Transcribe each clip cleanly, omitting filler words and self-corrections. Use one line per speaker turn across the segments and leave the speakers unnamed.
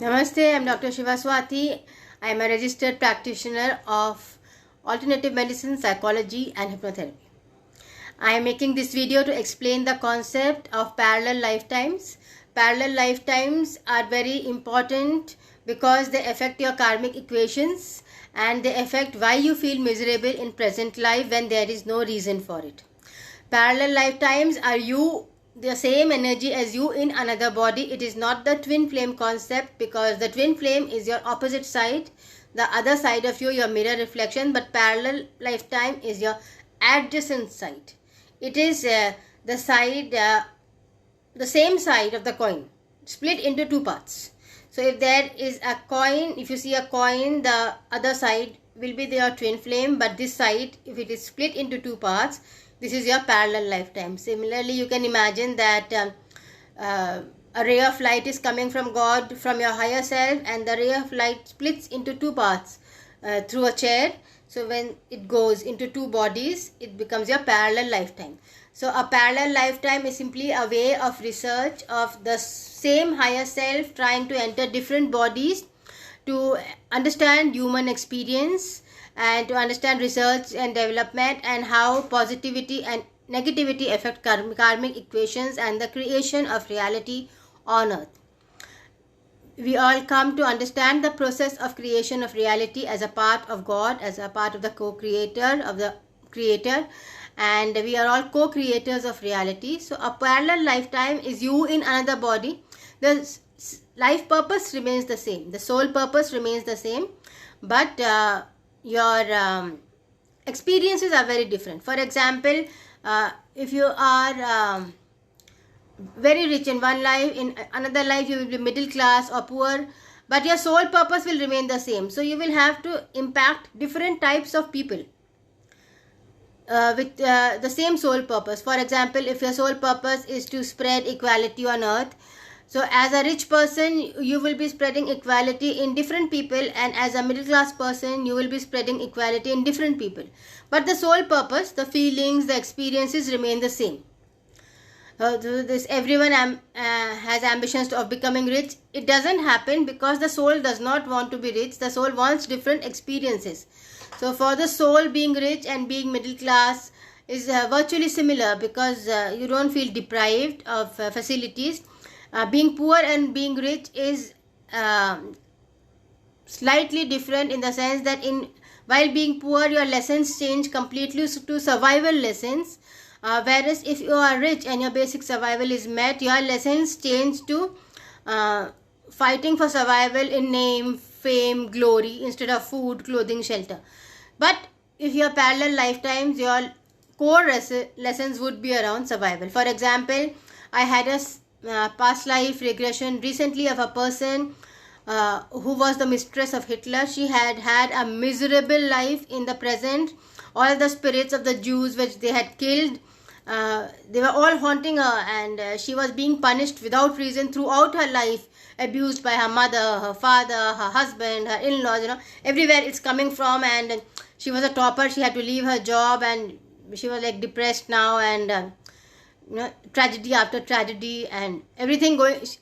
Namaste, I'm Dr. Shiva Swati. I'm a registered practitioner of alternative medicine, psychology, and hypnotherapy. I am making this video to explain the concept of parallel lifetimes. Parallel lifetimes are very important because they affect your karmic equations and they affect why you feel miserable in present life when there is no reason for it. Parallel lifetimes are you the same energy as you in another body. It is not the twin flame concept, because the twin flame is your opposite side, the other side of you, your mirror reflection, but parallel lifetime is your adjacent side. It is the side, the same side of the coin split into two parts. So if there is a coin, if you see a coin, the other side will be your twin flame, but this side, if it is split into two parts, this is your parallel lifetime. Similarly, you can imagine that a ray of light is coming from God, from your higher self, and the ray of light splits into two parts through a chair. So when it goes into two bodies, it becomes your parallel lifetime. So a parallel lifetime is simply a way of research of the same higher self trying to enter different bodies to understand human experience and to understand research and development and how positivity and negativity affect karmic equations and the creation of reality on earth. We all come to understand the process of creation of reality as a part of God, as a part of the co-creator, of the creator, and we are all co-creators of reality. So a parallel lifetime is you in another body. The life purpose remains the same, the soul purpose remains the same, but your experiences are very different. For example, if you are very rich in one life, in another life you will be middle class or poor, but your soul purpose will remain the same. So you will have to impact different types of people with the same soul purpose. For example, if your soul purpose is to spread equality on earth, so as a rich person, you will be spreading equality in different people, and as a middle class person, you will be spreading equality in different people. But the soul purpose, the feelings, the experiences remain the same. Everyone has ambitions of becoming rich. It doesn't happen because the soul does not want to be rich. The soul wants different experiences. So for the soul, being rich and being middle class is virtually similar, because you don't feel deprived of facilities. Being poor and being rich is slightly different in the sense that while being poor, your lessons change completely to survival lessons, whereas if you are rich and your basic survival is met, your lessons change to fighting for survival in name, fame, glory, instead of food, clothing, shelter. But if your parallel lifetimes, your core lessons would be around survival. For example, I had a past life regression recently of a person who was the mistress of Hitler. She had had a miserable life in the present. All the spirits of the Jews which they had killed, they were all haunting her, and she was being punished without reason throughout her life, abused by her mother, her father, her husband, her in-laws, everywhere it's coming from. And she was a topper. She had to leave her job, and she was like depressed now, and tragedy after tragedy, and everything was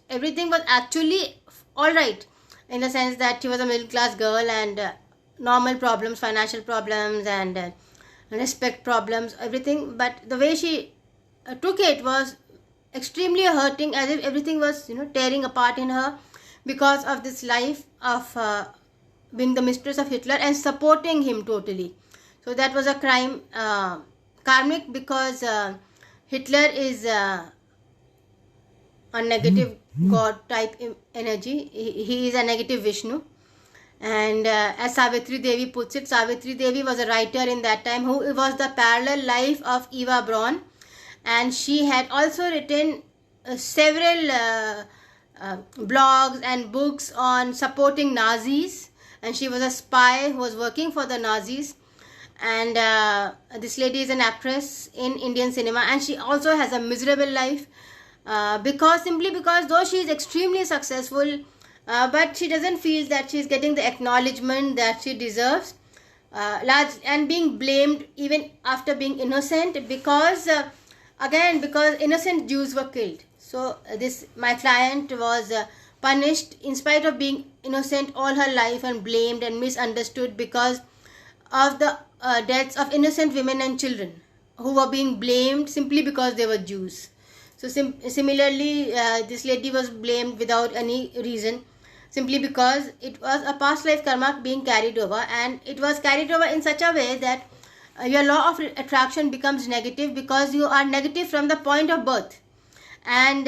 actually all right, in the sense that she was a middle class girl, and normal problems, financial problems, and respect problems, everything. But the way she took it was extremely hurting, as if everything was tearing apart in her because of this life of being the mistress of Hitler and supporting him totally. So that was a crime, karmic, because Hitler is a negative god type energy. He is a negative Vishnu. And as Savitri Devi puts it, Savitri Devi was a writer in that time who was the parallel life of Eva Braun, and she had also written several blogs and books on supporting Nazis, and she was a spy who was working for the Nazis. And this lady is an actress in Indian cinema, and she also has a miserable life simply because though she is extremely successful, but she doesn't feel that she is getting the acknowledgement that she deserves, and being blamed even after being innocent, because innocent Jews were killed. So my client was punished in spite of being innocent all her life and blamed and misunderstood because of the deaths of innocent women and children who were being blamed simply because they were Jews. So similarly, this lady was blamed without any reason, simply because it was a past life karma being carried over, and it was carried over in such a way that your law of attraction becomes negative because you are negative from the point of birth. And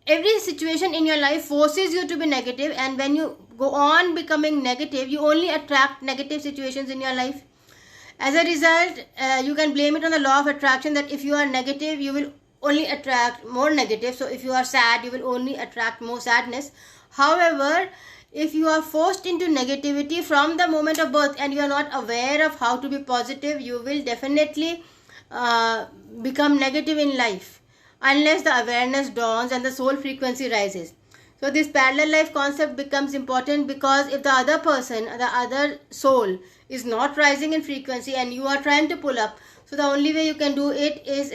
every situation in your life forces you to be negative, and when you go on becoming negative, you only attract negative situations in your life. As a result, you can blame it on the law of attraction, that if you are negative, you will only attract more negative. So if you are sad, you will only attract more sadness. However, if you are forced into negativity from the moment of birth and you are not aware of how to be positive, you will definitely become negative in life unless the awareness dawns and the soul frequency rises. So this parallel life concept becomes important, because if the other person, the other soul is not rising in frequency and you are trying to pull up, so the only way you can do it is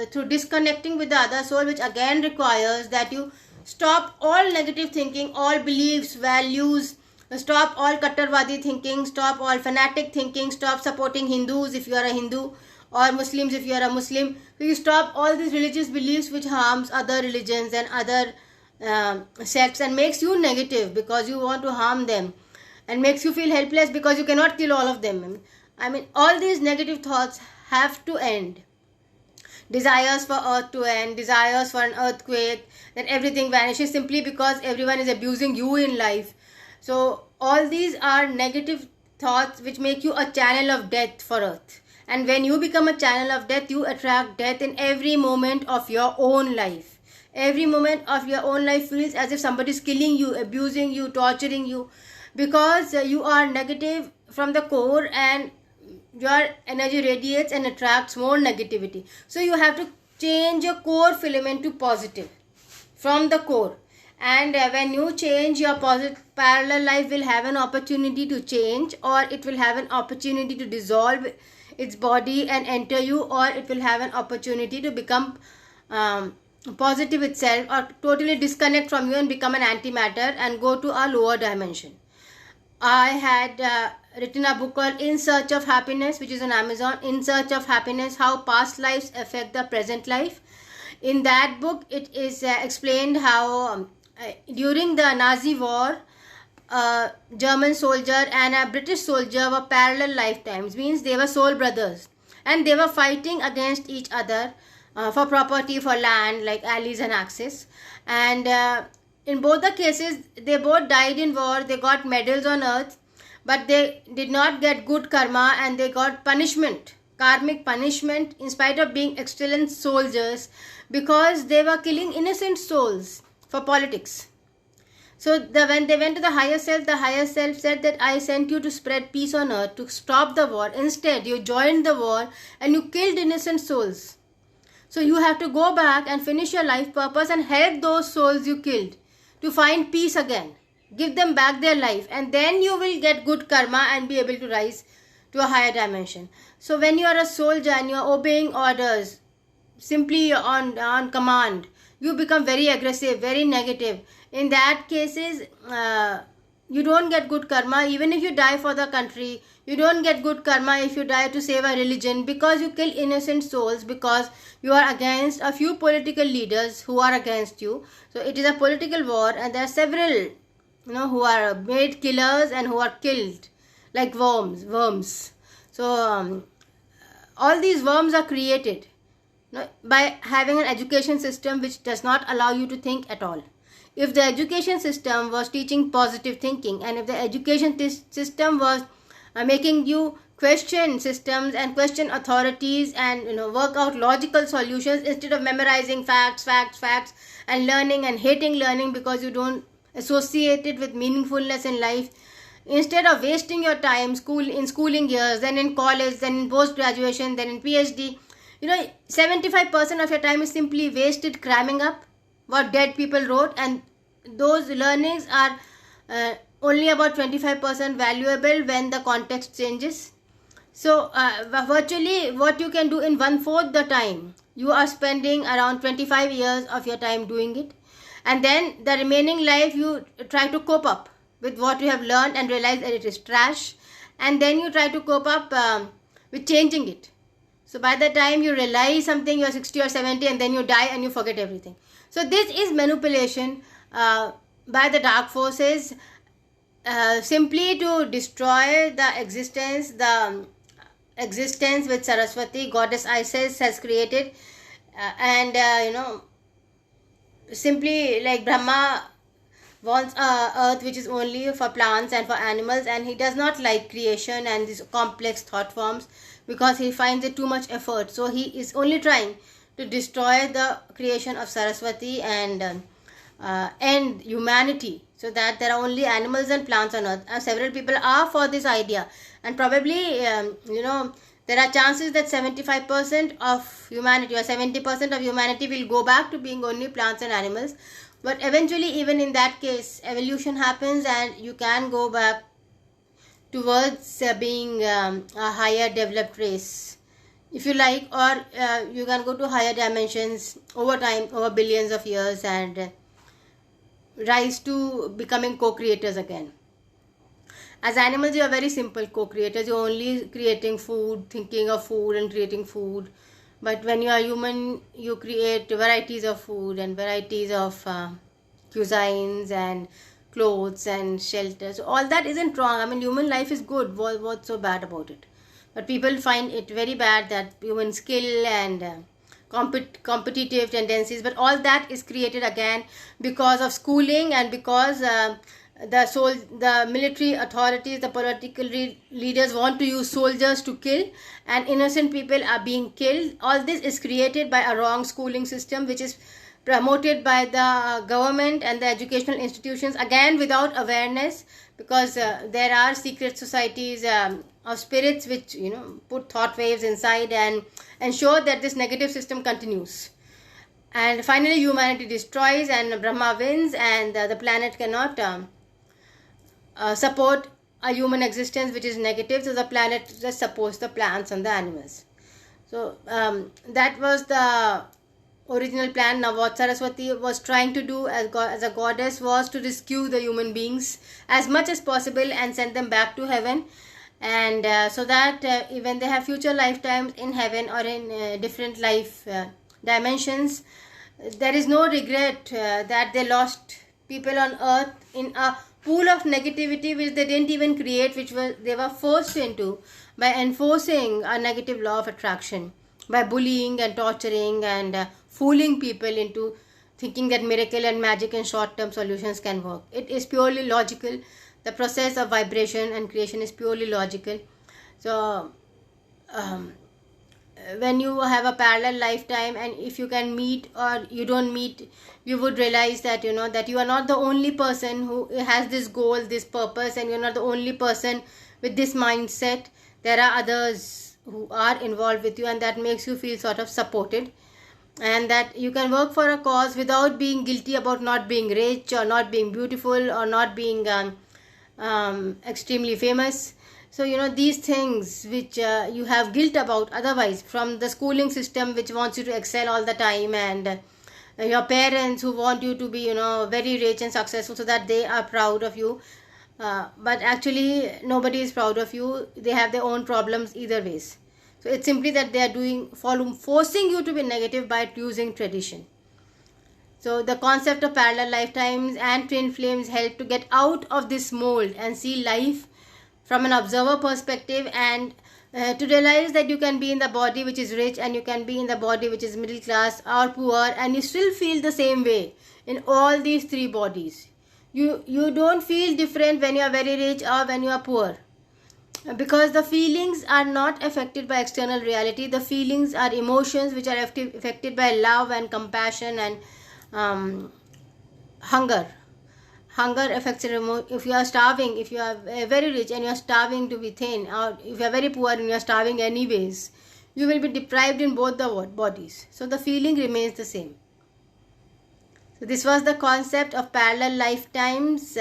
through disconnecting with the other soul, which again requires that you stop all negative thinking, all beliefs, values, stop all Kattarwadi thinking, stop all fanatic thinking, stop supporting Hindus if you are a Hindu, or Muslims if you are a Muslim. So you stop all these religious beliefs which harms other religions and other sects and makes you negative because you want to harm them, and makes you feel helpless because you cannot kill all of them. I mean, all these negative thoughts have to end. Desires for earth to end, desires for an earthquake, that everything vanishes simply because everyone is abusing you in life. So all these are negative thoughts which make you a channel of death for earth. And when you become a channel of death, you attract death in every moment of your own life. Every moment of your own life feels as if somebody is killing you, abusing you, torturing you, because you are negative from the core, and your energy radiates and attracts more negativity. So you have to change your core filament to positive from the core. And when you change, your parallel life will have an opportunity to change, or it will have an opportunity to dissolve its body and enter you, or it will have an opportunity to become positive itself, or totally disconnect from you and become an antimatter and go to a lower dimension. I had written a book called In Search of Happiness, which is on Amazon. In Search of Happiness, How Past Lives Affect the Present Life. In that book, it is explained how during the Nazi war, a German soldier and a British soldier were parallel lifetimes, means they were soul brothers, and they were fighting against each other for property, for land, like allies and axis. And in both the cases, they both died in war. They got medals on earth, but they did not get good karma, and they got punishment, karmic punishment, in spite of being excellent soldiers, because they were killing innocent souls for politics. So when they went to the higher self said that I sent you to spread peace on earth, to stop the war. Instead, you joined the war and you killed innocent souls. So you have to go back and finish your life purpose and help those souls you killed to find peace again. Give them back their life, and then you will get good karma and be able to rise to a higher dimension. So when you are a soldier and you are obeying orders simply on command, you become very aggressive, very negative. In that cases, you don't get good karma. Even if you die for the country, you don't get good karma if you die to save a religion, because you kill innocent souls, because you are against a few political leaders who are against you. So it is a political war, and there are several who are made killers and who are killed like worms. So all these worms are created by having an education system which does not allow you to think at all. If the education system was teaching positive thinking, and if the education system was making you question systems and question authorities and work out logical solutions instead of memorizing facts and learning and hating learning because you don't associate it with meaningfulness in life, instead of wasting your time in schooling years, then in college, then in post graduation, then in PhD, 75% of your time is simply wasted cramming up what dead people wrote, and those learnings are only about 25% valuable when the context changes. So virtually what you can do in 1/4 the time, you are spending around 25 years of your time doing it. and then the remaining life you try to cope up with what you have learned and realize that it is trash, and then you try to cope up with changing it. So by the time you realize something, you're 60 or 70, and then you die and you forget everything. So this is manipulation by the dark forces, simply to destroy the existence which Saraswati, goddess Isis, has created, and simply like Brahma wants a earth which is only for plants and for animals, and he does not like creation and these complex thought forms because he finds it too much effort. So he is only trying to destroy the creation of Saraswati and end humanity, so that there are only animals and plants on earth. And several people are for this idea, and probably there are chances that 75% of humanity or 70% of humanity will go back to being only plants and animals. But eventually, even in that case, evolution happens and you can go back towards being a higher developed race, if you like, or you can go to higher dimensions over time, over billions of years, and rise to becoming co-creators again. As animals, you are very simple co-creators. You're only creating food, thinking of food and creating food. But when you are human, you create varieties of food and varieties of cuisines and clothes and shelters. All that isn't wrong. I mean, human life is good. What's so bad about it? But people find it very bad that human skill and competitive tendencies, but all that is created again because of schooling and because the military authorities, the political leaders want to use soldiers to kill, and innocent people are being killed. All this is created by a wrong schooling system which is promoted by the government and the educational institutions, again without awareness, because there are secret societies of spirits which put thought waves inside and ensure that this negative system continues. And finally humanity destroys and Brahma wins, and the planet cannot support a human existence which is negative, so the planet just supports the plants and the animals. So that was the original plan. Now what Saraswati was trying to do as a goddess was to rescue the human beings as much as possible and send them back to heaven, and so that when they have future lifetimes in heaven or in different life dimensions, there is no regret that they lost people on earth in a pool of negativity which they didn't even create, which they were forced into by enforcing a negative law of attraction, by bullying and torturing and fooling people into thinking that miracle and magic and short-term solutions can work. It is purely logical. The process of vibration and creation is purely logical. So when you have a parallel lifetime, and if you can meet or you don't meet, you would realize that that you are not the only person who has this goal, this purpose, and you're not the only person with this mindset. There are others who are involved with you, and that makes you feel sort of supported, and that you can work for a cause without being guilty about not being rich or not being beautiful or not being extremely famous. So these things which you have guilt about otherwise, from the schooling system which wants you to excel all the time, and your parents who want you to be very rich and successful so that they are proud of you, but actually nobody is proud of you. They have their own problems either ways. So it's simply that they are forcing you to be negative by using tradition. So the concept of parallel lifetimes and twin flames help to get out of this mold and see life from an observer perspective, and to realize that you can be in the body which is rich and you can be in the body which is middle class or poor, and you still feel the same way in all these three bodies. You don't feel different when you are very rich or when you are poor, because the feelings are not affected by external reality. The feelings are emotions which are affected by love and compassion and hunger. Hunger affects your if you are starving, if you are very rich and you are starving to be thin, or if you are very poor and you are starving anyways, you will be deprived in both the bodies. So the feeling remains the same. So this was the concept of parallel lifetimes.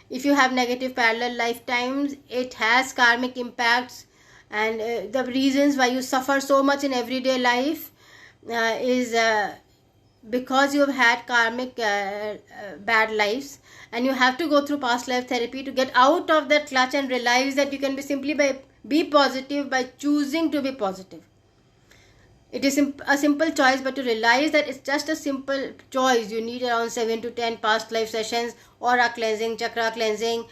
If you have negative parallel lifetimes, it has karmic impacts, and the reasons why you suffer so much in everyday life is because you have had karmic bad lives, and you have to go through past life therapy to get out of that clutch and realize that you can be positive by choosing to be positive. It is a simple choice, but to realize that it's just a simple choice, you need around 7 to 10 past life sessions, aura cleansing, chakra cleansing.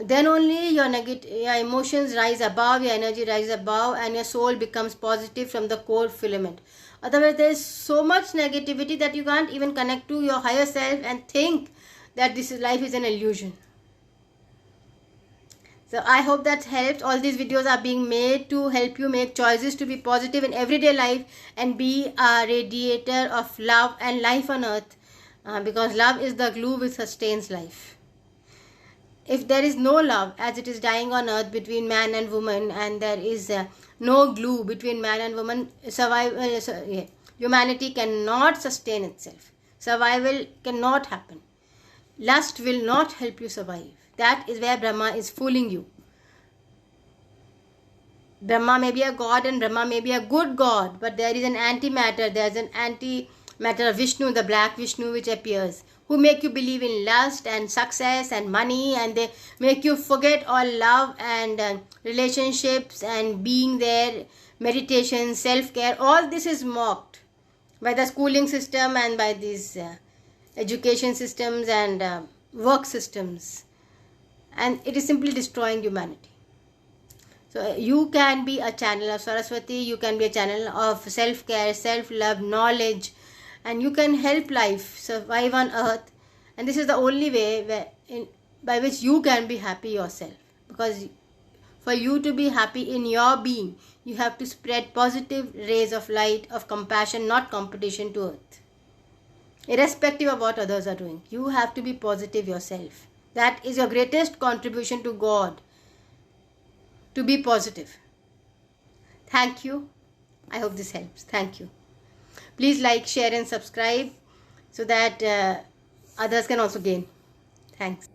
Then only your emotions rise above, your energy rises above, and your soul becomes positive from the core filament. Otherwise, there is so much negativity that you can't even connect to your higher self and think that life is an illusion. So I hope that helped. All these videos are being made to help you make choices to be positive in everyday life and be a radiator of love and life on earth, because love is the glue which sustains life. If there is no love, as it is dying on earth between man and woman, and there is no glue between man and woman, humanity cannot sustain itself. Survival cannot happen. Lust will not help you survive. That is where Brahma is fooling you. Brahma may be a god and Brahma may be a good god, but there is an antimatter. There is an antimatter of Vishnu, the black Vishnu, which appears, who make you believe in lust and success and money, and they make you forget all love and relationships and being there, meditation, self-care. All this is mocked by the schooling system and by these education systems and work systems, and it is simply destroying humanity. So you can be a channel of Saraswati, you can be a channel of self-care, self-love, knowledge, and you can help life survive on earth. And this is the only way by which you can be happy yourself. Because for you to be happy in your being, you have to spread positive rays of light, of compassion, not competition to earth. Irrespective of what others are doing, you have to be positive yourself. That is your greatest contribution to God, to be positive. Thank you. I hope this helps. Thank you. Please like, share and subscribe so that others can also gain. Thanks.